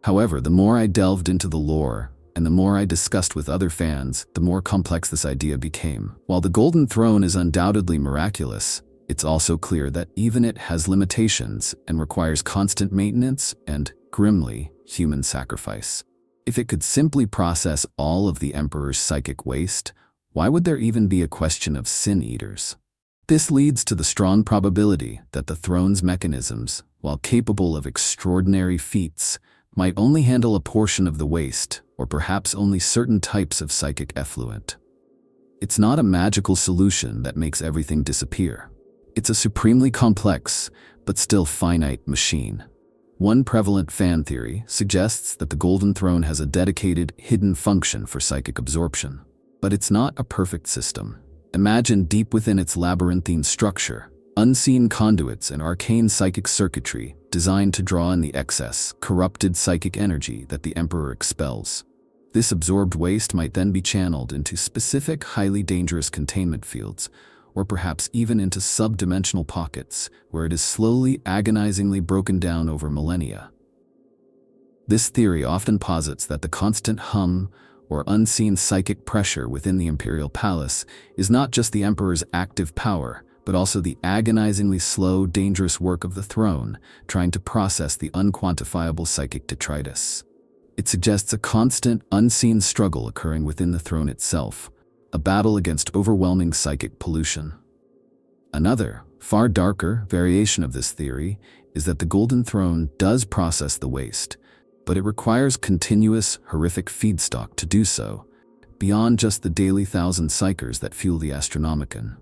However, the more I delved into the lore, and the more I discussed with other fans, the more complex this idea became. While the Golden Throne is undoubtedly miraculous, it's also clear that even it has limitations and requires constant maintenance and, grimly, human sacrifice. If it could simply process all of the Emperor's psychic waste, why would there even be a question of sin eaters? This leads to the strong probability that the throne's mechanisms, while capable of extraordinary feats, might only handle a portion of the waste, or perhaps only certain types of psychic effluent. It's not a magical solution that makes everything disappear. It's a supremely complex, but still finite machine. One prevalent fan theory suggests that the Golden Throne has a dedicated, hidden function for psychic absorption. But it's not a perfect system. Imagine deep within its labyrinthine structure, unseen conduits and arcane psychic circuitry designed to draw in the excess, corrupted psychic energy that the Emperor expels. This absorbed waste might then be channeled into specific, highly dangerous containment fields, or perhaps even into subdimensional pockets, where it is slowly, agonizingly broken down over millennia. This theory often posits that the constant hum or unseen psychic pressure within the imperial palace is not just the Emperor's active power, but also the agonizingly slow, dangerous work of the throne, trying to process the unquantifiable psychic detritus. It suggests a constant, unseen struggle occurring within the throne itself, a battle against overwhelming psychic pollution. Another, far darker, variation of this theory is that the Golden Throne does process the waste, but it requires continuous, horrific feedstock to do so, beyond just the daily 1,000 psychers that fuel the Astronomicon.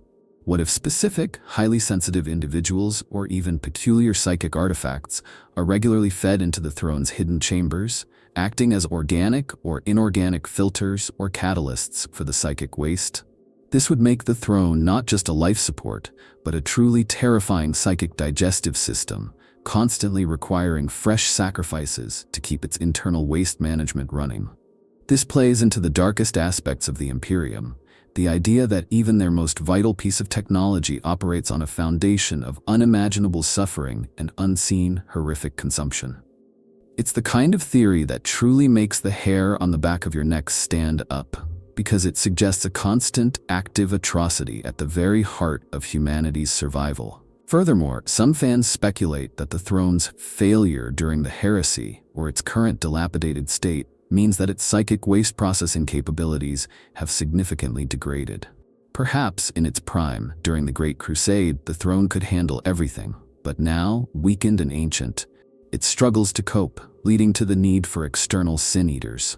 What if specific, highly sensitive individuals or even peculiar psychic artifacts are regularly fed into the throne's hidden chambers, acting as organic or inorganic filters or catalysts for the psychic waste? This would make the throne not just a life support, but a truly terrifying psychic digestive system, constantly requiring fresh sacrifices to keep its internal waste management running. This plays into the darkest aspects of the Imperium, the idea that even their most vital piece of technology operates on a foundation of unimaginable suffering and unseen, horrific consumption. It's the kind of theory that truly makes the hair on the back of your neck stand up, because it suggests a constant, active atrocity at the very heart of humanity's survival. Furthermore, some fans speculate that the throne's failure during the heresy, or its current dilapidated state, means that its psychic waste processing capabilities have significantly degraded. Perhaps in its prime, during the Great Crusade, the throne could handle everything, but now, weakened and ancient, it struggles to cope, leading to the need for external sin eaters.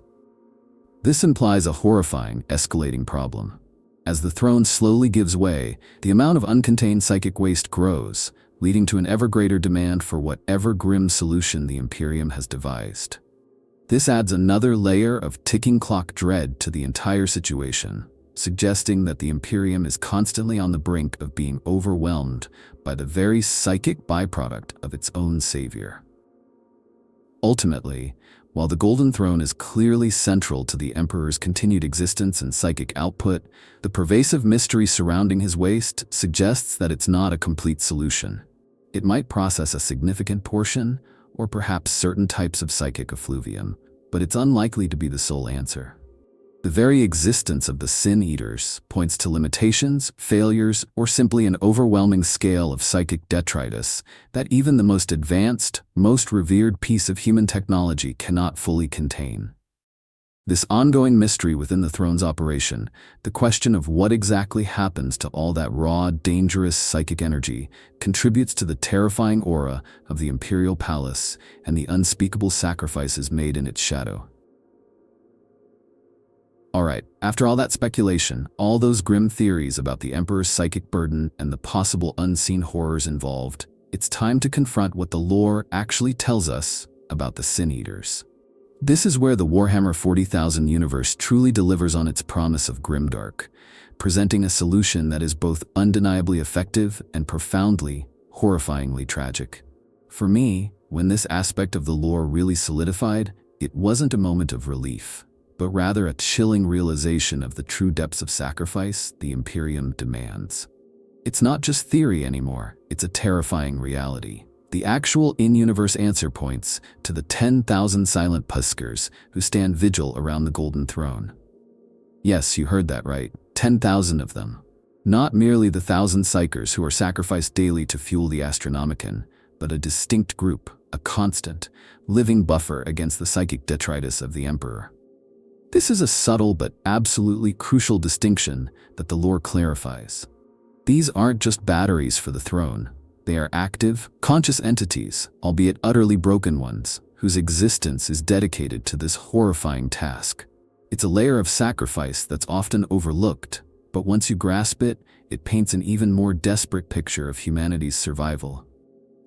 This implies a horrifying, escalating problem. As the throne slowly gives way, the amount of uncontained psychic waste grows, leading to an ever greater demand for whatever grim solution the Imperium has devised. This adds another layer of ticking clock dread to the entire situation, suggesting that the Imperium is constantly on the brink of being overwhelmed by the very psychic byproduct of its own savior. Ultimately, while the Golden Throne is clearly central to the Emperor's continued existence and psychic output, the pervasive mystery surrounding his waste suggests that it's not a complete solution. It might process a significant portion, or perhaps certain types of psychic effluvium, but it's unlikely to be the sole answer. The very existence of the Sin Eaters points to limitations, failures, or simply an overwhelming scale of psychic detritus that even the most advanced, most revered piece of human technology cannot fully contain. This ongoing mystery within the throne's operation, the question of what exactly happens to all that raw, dangerous psychic energy, contributes to the terrifying aura of the imperial palace and the unspeakable sacrifices made in its shadow. Alright, after all that speculation, all those grim theories about the Emperor's psychic burden and the possible unseen horrors involved, it's time to confront what the lore actually tells us about the Sin Eaters. This is where the Warhammer 40,000 universe truly delivers on its promise of grimdark, presenting a solution that is both undeniably effective and profoundly, horrifyingly tragic. For me, when this aspect of the lore really solidified, it wasn't a moment of relief, but rather a chilling realization of the true depths of sacrifice the Imperium demands. It's not just theory anymore, it's a terrifying reality. The actual in-universe answer points to the 10,000 silent Puskers who stand vigil around the Golden Throne. Yes, you heard that right, 10,000 of them. Not merely the 1,000 Psykers who are sacrificed daily to fuel the Astronomicon, but a distinct group, a constant, living buffer against the psychic detritus of the Emperor. This is a subtle but absolutely crucial distinction that the lore clarifies. These aren't just batteries for the throne. They are active, conscious entities, albeit utterly broken ones, whose existence is dedicated to this horrifying task. It's a layer of sacrifice that's often overlooked, but once you grasp it, it paints an even more desperate picture of humanity's survival.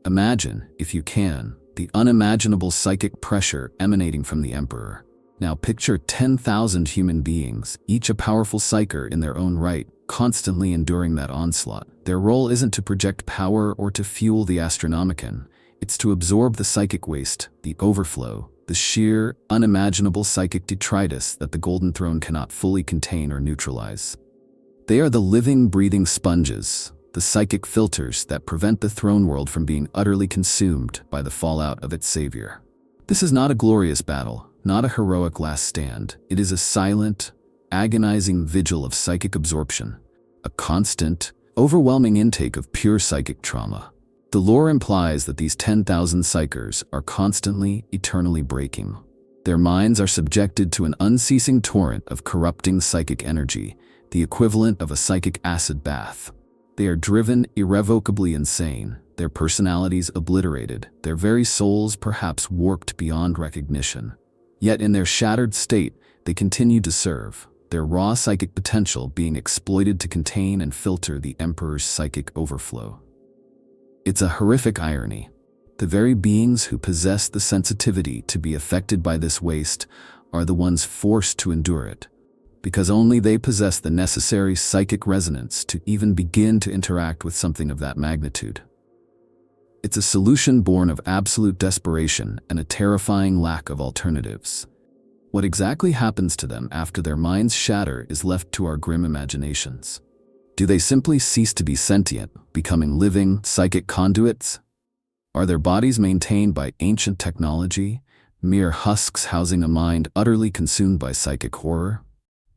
Imagine, if you can, the unimaginable psychic pressure emanating from the Emperor. Now picture 10,000 human beings, each a powerful psyker in their own right, constantly enduring that onslaught. Their role isn't to project power or to fuel the Astronomicon. It's to absorb the psychic waste, the overflow, the sheer, unimaginable psychic detritus that the Golden Throne cannot fully contain or neutralize. They are the living, breathing sponges, the psychic filters that prevent the throne world from being utterly consumed by the fallout of its savior. This is not a glorious battle, not a heroic last stand. It is a silent, agonizing vigil of psychic absorption, a constant, overwhelming intake of pure psychic trauma. The lore implies that these 10,000 psykers are constantly, eternally breaking. Their minds are subjected to an unceasing torrent of corrupting psychic energy, the equivalent of a psychic acid bath. They are driven irrevocably insane, their personalities obliterated, their very souls perhaps warped beyond recognition. Yet in their shattered state, they continue to serve, their raw psychic potential being exploited to contain and filter the Emperor's psychic overflow. It's a horrific irony. The very beings who possess the sensitivity to be affected by this waste are the ones forced to endure it, because only they possess the necessary psychic resonance to even begin to interact with something of that magnitude. It's a solution born of absolute desperation and a terrifying lack of alternatives. What exactly happens to them after their minds shatter is left to our grim imaginations. Do they simply cease to be sentient, becoming living, psychic conduits? Are their bodies maintained by ancient technology, mere husks housing a mind utterly consumed by psychic horror?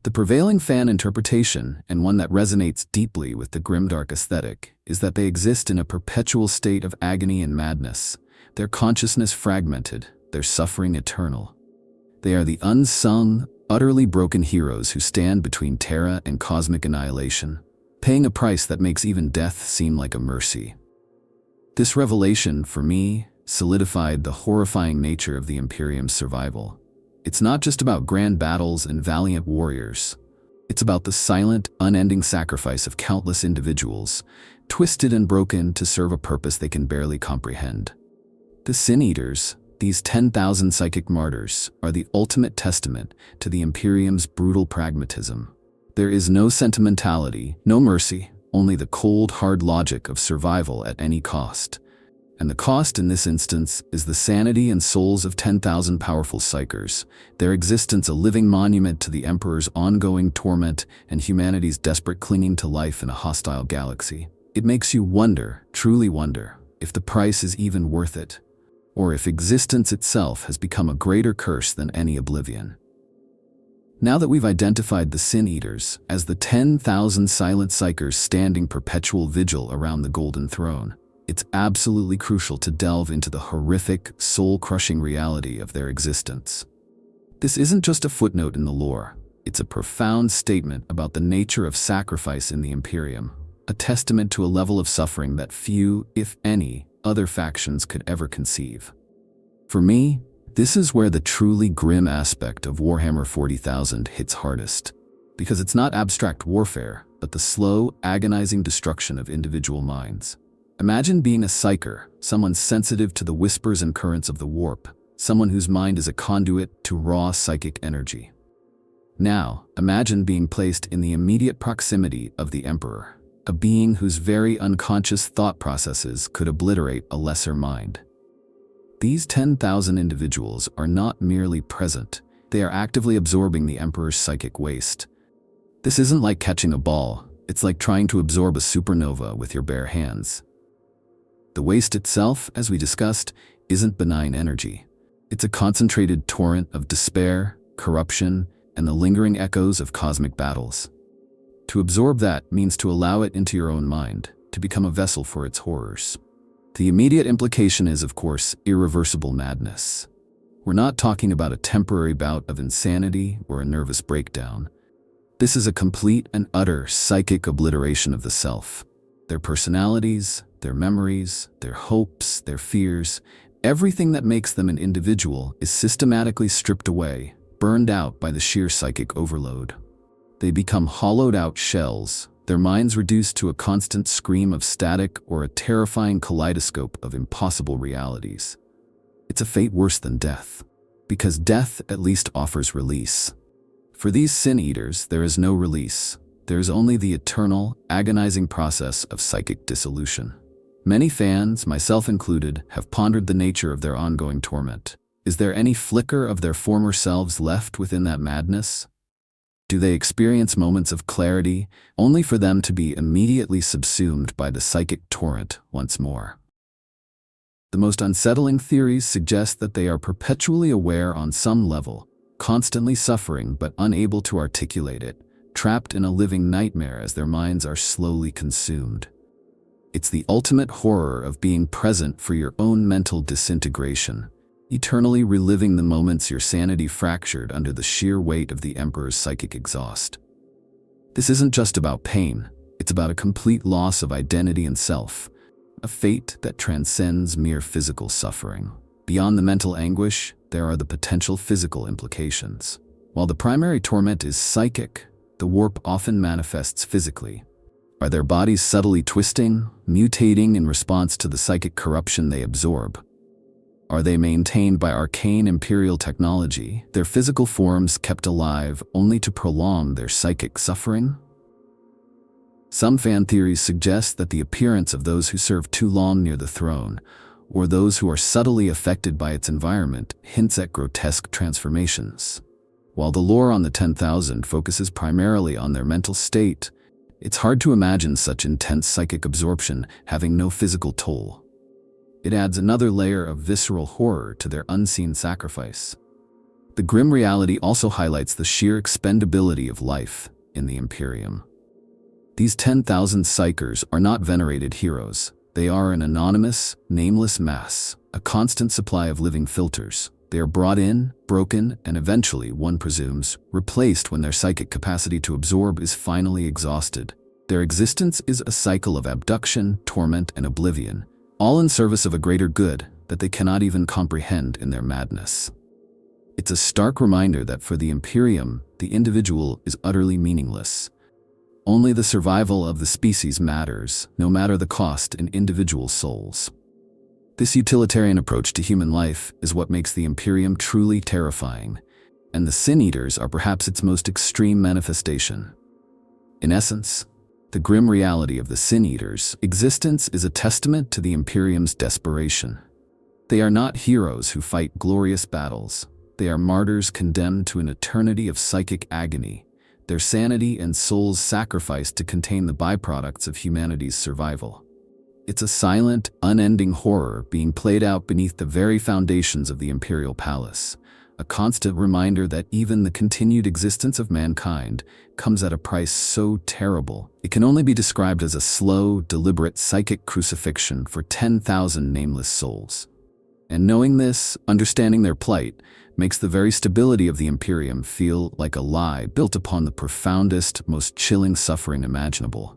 The prevailing fan interpretation, and one that resonates deeply with the grimdark aesthetic, is that they exist in a perpetual state of agony and madness, their consciousness fragmented, their suffering eternal. They are the unsung, utterly broken heroes who stand between Terra and cosmic annihilation, paying a price that makes even death seem like a mercy. This revelation, for me, solidified the horrifying nature of the Imperium's survival. It's not just about grand battles and valiant warriors. It's about the silent, unending sacrifice of countless individuals, twisted and broken to serve a purpose they can barely comprehend. The Sin Eaters, these 10,000 psychic martyrs, are the ultimate testament to the Imperium's brutal pragmatism. There is no sentimentality, no mercy, only the cold, hard logic of survival at any cost. And the cost in this instance is the sanity and souls of 10,000 powerful psykers, their existence a living monument to the Emperor's ongoing torment and humanity's desperate clinging to life in a hostile galaxy. It makes you wonder, truly wonder, if the price is even worth it, or if existence itself has become a greater curse than any oblivion. Now that we've identified the Sin Eaters as the 10,000 silent psykers standing perpetual vigil around the Golden Throne, it's absolutely crucial to delve into the horrific, soul-crushing reality of their existence. This isn't just a footnote in the lore. It's a profound statement about the nature of sacrifice in the Imperium, a testament to a level of suffering that few, if any, other factions could ever conceive. For me, this is where the truly grim aspect of Warhammer 40,000 hits hardest, because it's not abstract warfare, but the slow, agonizing destruction of individual minds. Imagine being a psyker, someone sensitive to the whispers and currents of the warp, someone whose mind is a conduit to raw psychic energy. Now, imagine being placed in the immediate proximity of the Emperor, a being whose very unconscious thought processes could obliterate a lesser mind. These 10,000 individuals are not merely present, they are actively absorbing the Emperor's psychic waste. This isn't like catching a ball, it's like trying to absorb a supernova with your bare hands. The waste itself, as we discussed, isn't benign energy. It's a concentrated torrent of despair, corruption, and the lingering echoes of cosmic battles. To absorb that means to allow it into your own mind, to become a vessel for its horrors. The immediate implication is, of course, irreversible madness. We're not talking about a temporary bout of insanity or a nervous breakdown. This is a complete and utter psychic obliteration of the self. Their personalities, their memories, their hopes, their fears, everything that makes them an individual is systematically stripped away, burned out by the sheer psychic overload. They become hollowed-out shells, their minds reduced to a constant scream of static or a terrifying kaleidoscope of impossible realities. It's a fate worse than death, because death at least offers release. For these sin-eaters, there is no release. There is only the eternal, agonizing process of psychic dissolution. Many fans, myself included, have pondered the nature of their ongoing torment. Is there any flicker of their former selves left within that madness? Do they experience moments of clarity, only for them to be immediately subsumed by the psychic torrent once more? The most unsettling theories suggest that they are perpetually aware on some level, constantly suffering but unable to articulate it, trapped in a living nightmare as their minds are slowly consumed. It's the ultimate horror of being present for your own mental disintegration, eternally reliving the moments your sanity fractured under the sheer weight of the Emperor's psychic exhaust. This isn't just about pain, it's about a complete loss of identity and self, a fate that transcends mere physical suffering. Beyond the mental anguish, there are the potential physical implications. While the primary torment is psychic, the warp often manifests physically. Are their bodies subtly twisting, mutating in response to the psychic corruption they absorb? Are they maintained by arcane imperial technology, their physical forms kept alive only to prolong their psychic suffering? Some fan theories suggest that the appearance of those who serve too long near the throne, or those who are subtly affected by its environment, hints at grotesque transformations. While the lore on the 10,000 focuses primarily on their mental state, it's hard to imagine such intense psychic absorption having no physical toll. It adds another layer of visceral horror to their unseen sacrifice. The grim reality also highlights the sheer expendability of life in the Imperium. These 10,000 psychers are not venerated heroes. They are an anonymous, nameless mass, a constant supply of living filters. They are brought in, broken, and eventually, one presumes, replaced when their psychic capacity to absorb is finally exhausted. Their existence is a cycle of abduction, torment, and oblivion, all in service of a greater good that they cannot even comprehend in their madness. It's a stark reminder that for the Imperium, the individual is utterly meaningless. Only the survival of the species matters, no matter the cost in individual souls. This utilitarian approach to human life is what makes the Imperium truly terrifying, and the Sin-Eaters are perhaps its most extreme manifestation. In essence, the grim reality of the Sin-Eaters' existence is a testament to the Imperium's desperation. They are not heroes who fight glorious battles. They are martyrs condemned to an eternity of psychic agony, their sanity and souls sacrificed to contain the byproducts of humanity's survival. It's a silent, unending horror being played out beneath the very foundations of the Imperial Palace, a constant reminder that even the continued existence of mankind comes at a price so terrible it can only be described as a slow, deliberate psychic crucifixion for 10,000 nameless souls. And knowing this, understanding their plight, makes the very stability of the Imperium feel like a lie built upon the profoundest, most chilling suffering imaginable.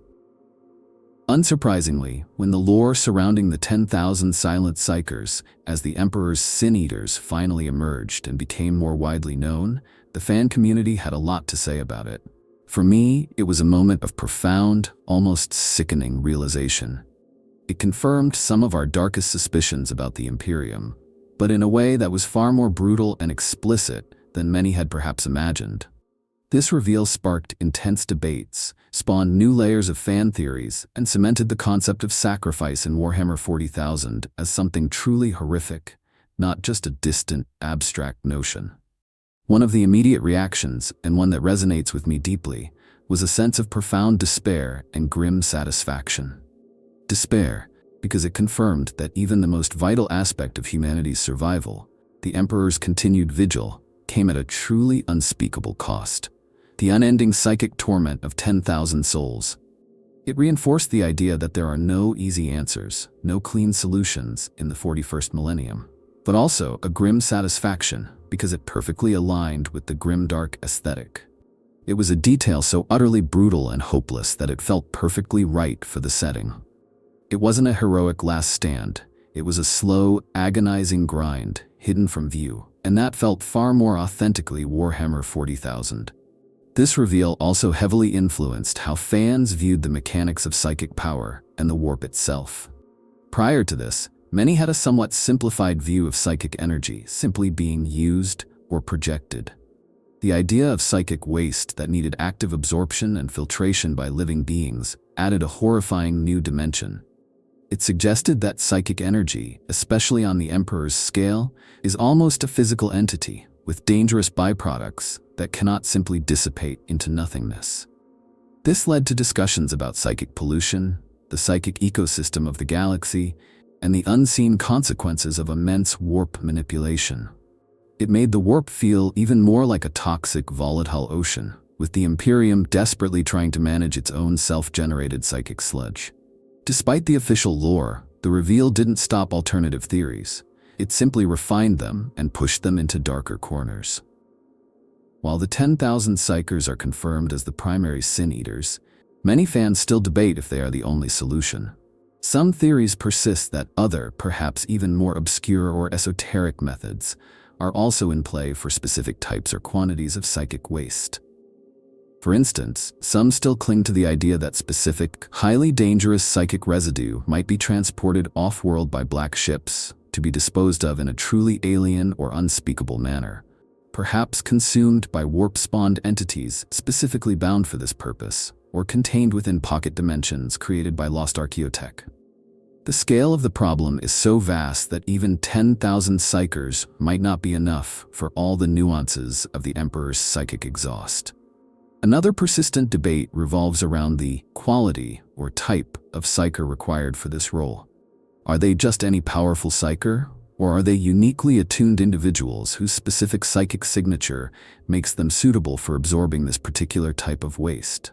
Unsurprisingly, when the lore surrounding the 10,000 silent psychers as the Emperor's Sin-Eaters finally emerged and became more widely known, the fan community had a lot to say about it. For me, it was a moment of profound, almost sickening realization. It confirmed some of our darkest suspicions about the Imperium, but in a way that was far more brutal and explicit than many had perhaps imagined. This reveal sparked intense debates, spawned new layers of fan theories, and cemented the concept of sacrifice in Warhammer 40,000 as something truly horrific, not just a distant, abstract notion. One of the immediate reactions, and one that resonates with me deeply, was a sense of profound despair and grim satisfaction. Despair, because it confirmed that even the most vital aspect of humanity's survival, the Emperor's continued vigil, came at a truly unspeakable cost. The unending psychic torment of 10,000 souls. It reinforced the idea that there are no easy answers, no clean solutions in the 41st millennium, but also a grim satisfaction because it perfectly aligned with the grimdark aesthetic. It was a detail so utterly brutal and hopeless that it felt perfectly right for the setting. It wasn't a heroic last stand, it was a slow, agonizing grind, hidden from view, and that felt far more authentically Warhammer 40,000. This reveal also heavily influenced how fans viewed the mechanics of psychic power and the warp itself. Prior to this, many had a somewhat simplified view of psychic energy simply being used or projected. The idea of psychic waste that needed active absorption and filtration by living beings added a horrifying new dimension. It suggested that psychic energy, especially on the Emperor's scale, is almost a physical entity with dangerous byproducts that cannot simply dissipate into nothingness. This led to discussions about psychic pollution, the psychic ecosystem of the galaxy, and the unseen consequences of immense warp manipulation. It made the warp feel even more like a toxic, volatile ocean, with the Imperium desperately trying to manage its own self-generated psychic sludge. Despite the official lore, the reveal didn't stop alternative theories. It simply refined them and pushed them into darker corners. While the 10,000 Psykers are confirmed as the primary Sin Eaters, many fans still debate if they are the only solution. Some theories persist that other, perhaps even more obscure or esoteric methods are also in play for specific types or quantities of psychic waste. For instance, some still cling to the idea that specific, highly dangerous psychic residue might be transported off-world by black ships to be disposed of in a truly alien or unspeakable manner, perhaps consumed by warp-spawned entities specifically bound for this purpose, or contained within pocket dimensions created by lost archaeotech. The scale of the problem is so vast that even 10,000 Psykers might not be enough for all the nuances of the Emperor's psychic exhaust. Another persistent debate revolves around the quality or type of Psyker required for this role. Are they just any powerful Psyker, or are they uniquely attuned individuals whose specific psychic signature makes them suitable for absorbing this particular type of waste?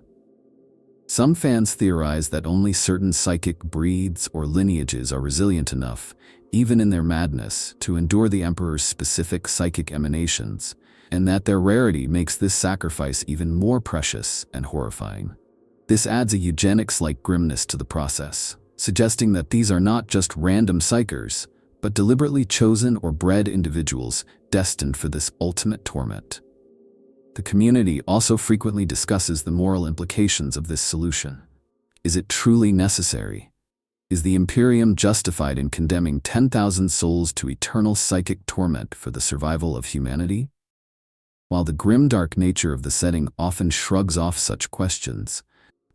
Some fans theorize that only certain psychic breeds or lineages are resilient enough, even in their madness, to endure the Emperor's specific psychic emanations, and that their rarity makes this sacrifice even more precious and horrifying. This adds a eugenics-like grimness to the process, suggesting that these are not just random Psykers, but deliberately chosen or bred individuals destined for this ultimate torment. The community also frequently discusses the moral implications of this solution. Is it truly necessary? Is the Imperium justified in condemning 10,000 souls to eternal psychic torment for the survival of humanity? While the grimdark nature of the setting often shrugs off such questions,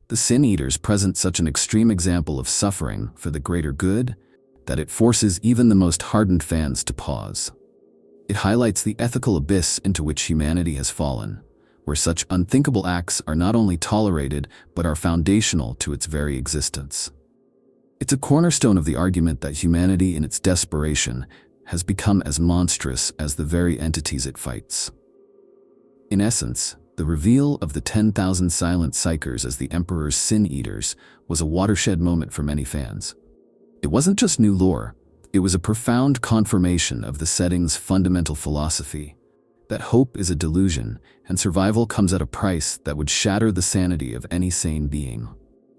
the Sin Eaters present such an extreme example of suffering for the greater good that it forces even the most hardened fans to pause. It highlights the ethical abyss into which humanity has fallen, where such unthinkable acts are not only tolerated but are foundational to its very existence. It's a cornerstone of the argument that humanity in its desperation has become as monstrous as the very entities it fights. In essence, the reveal of the 10,000 silent Psykers as the Emperor's Sin Eaters was a watershed moment for many fans. It wasn't just new lore, it was a profound confirmation of the setting's fundamental philosophy, that hope is a delusion and survival comes at a price that would shatter the sanity of any sane being.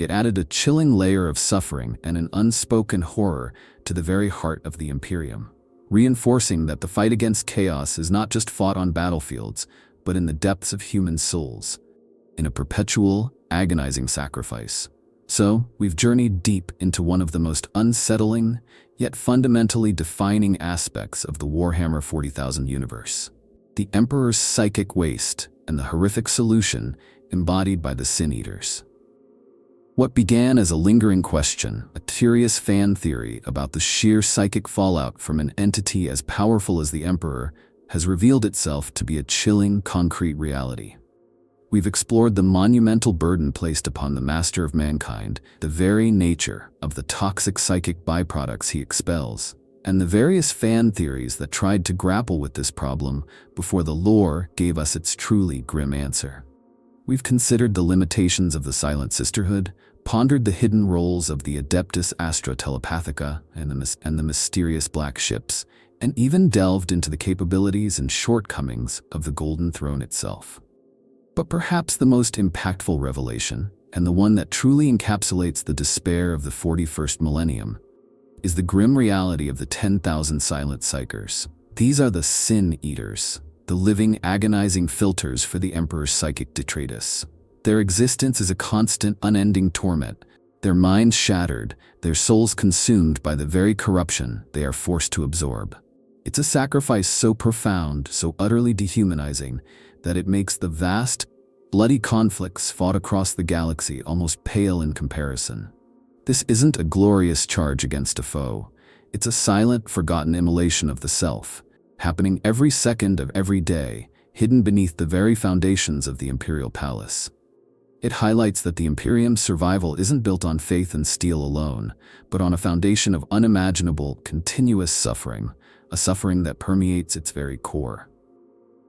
It added a chilling layer of suffering and an unspoken horror to the very heart of the Imperium, reinforcing that the fight against chaos is not just fought on battlefields, but in the depths of human souls, in a perpetual, agonizing sacrifice. So, we've journeyed deep into one of the most unsettling, yet fundamentally defining aspects of the Warhammer 40,000 universe: the Emperor's psychic waste and the horrific solution embodied by the Sin Eaters. What began as a lingering question, a curious fan theory about the sheer psychic fallout from an entity as powerful as the Emperor, has revealed itself to be a chilling, concrete reality. We've explored the monumental burden placed upon the master of mankind, the very nature of the toxic psychic byproducts he expels, and the various fan theories that tried to grapple with this problem before the lore gave us its truly grim answer. We've considered the limitations of the Silent Sisterhood, pondered the hidden roles of the Adeptus Astra Telepathica and the mysterious black ships, and even delved into the capabilities and shortcomings of the Golden Throne itself. But perhaps the most impactful revelation, and the one that truly encapsulates the despair of the 41st millennium, is the grim reality of the 10,000 silent psychers. These are the Sin Eaters, the living, agonizing filters for the Emperor's psychic detritus. Their existence is a constant, unending torment, their minds shattered, their souls consumed by the very corruption they are forced to absorb. It's a sacrifice so profound, so utterly dehumanizing, that it makes the vast, bloody conflicts fought across the galaxy almost pale in comparison. This isn't a glorious charge against a foe. It's a silent, forgotten immolation of the self, happening every second of every day, hidden beneath the very foundations of the Imperial Palace. It highlights that the Imperium's survival isn't built on faith and steel alone, but on a foundation of unimaginable, continuous suffering, a suffering that permeates its very core.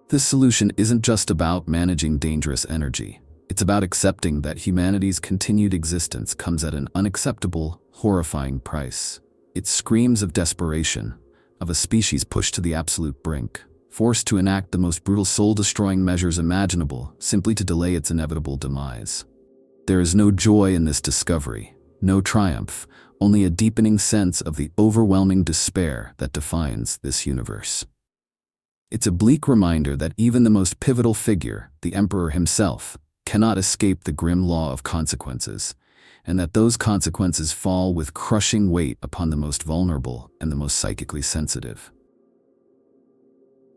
This solution isn't just about managing dangerous energy. It's about accepting that humanity's continued existence comes at an unacceptable, horrifying price. It screams of desperation, of a species pushed to the absolute brink, forced to enact the most brutal soul-destroying measures imaginable simply to delay its inevitable demise. There is no joy in this discovery, no triumph, only a deepening sense of the overwhelming despair that defines this universe. It's a bleak reminder that even the most pivotal figure, the Emperor himself, cannot escape the grim law of consequences, and that those consequences fall with crushing weight upon the most vulnerable and the most psychically sensitive.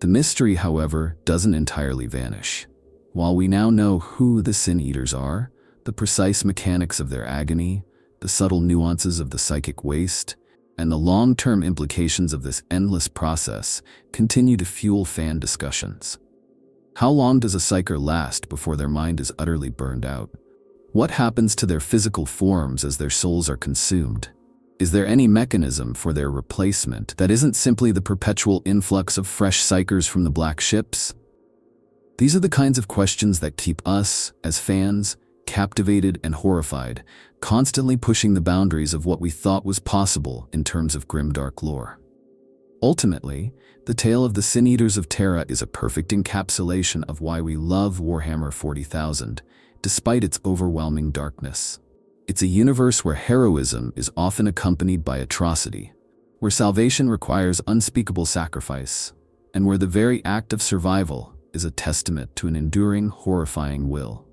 The mystery, however, doesn't entirely vanish. While we now know who the Sin Eaters are, the precise mechanics of their agony, the subtle nuances of the psychic waste, and the long-term implications of this endless process continue to fuel fan discussions. How long does a psyker last before their mind is utterly burned out? What happens to their physical forms as their souls are consumed? Is there any mechanism for their replacement that isn't simply the perpetual influx of fresh psychers from the black ships? These are the kinds of questions that keep us, as fans, captivated and horrified, constantly pushing the boundaries of what we thought was possible in terms of grimdark lore. Ultimately, the tale of the Sin Eaters of Terra is a perfect encapsulation of why we love Warhammer 40,000, despite its overwhelming darkness. It's a universe where heroism is often accompanied by atrocity, where salvation requires unspeakable sacrifice, and where the very act of survival is a testament to an enduring, horrifying will.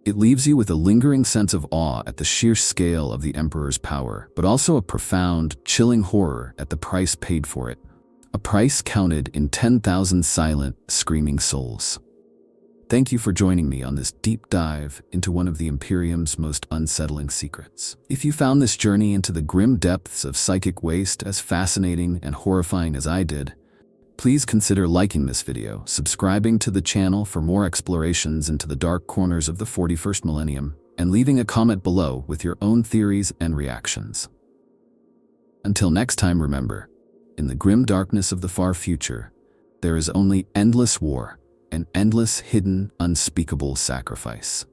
It leaves you with a lingering sense of awe at the sheer scale of the Emperor's power, but also a profound, chilling horror at the price paid for it. A price counted in 10,000 silent, screaming souls. Thank you for joining me on this deep dive into one of the Imperium's most unsettling secrets. If you found this journey into the grim depths of psychic waste as fascinating and horrifying as I did, please consider liking this video, subscribing to the channel for more explorations into the dark corners of the 41st millennium, and leaving a comment below with your own theories and reactions. Until next time, remember, in the grim darkness of the far future, there is only endless war and endless hidden, unspeakable sacrifice.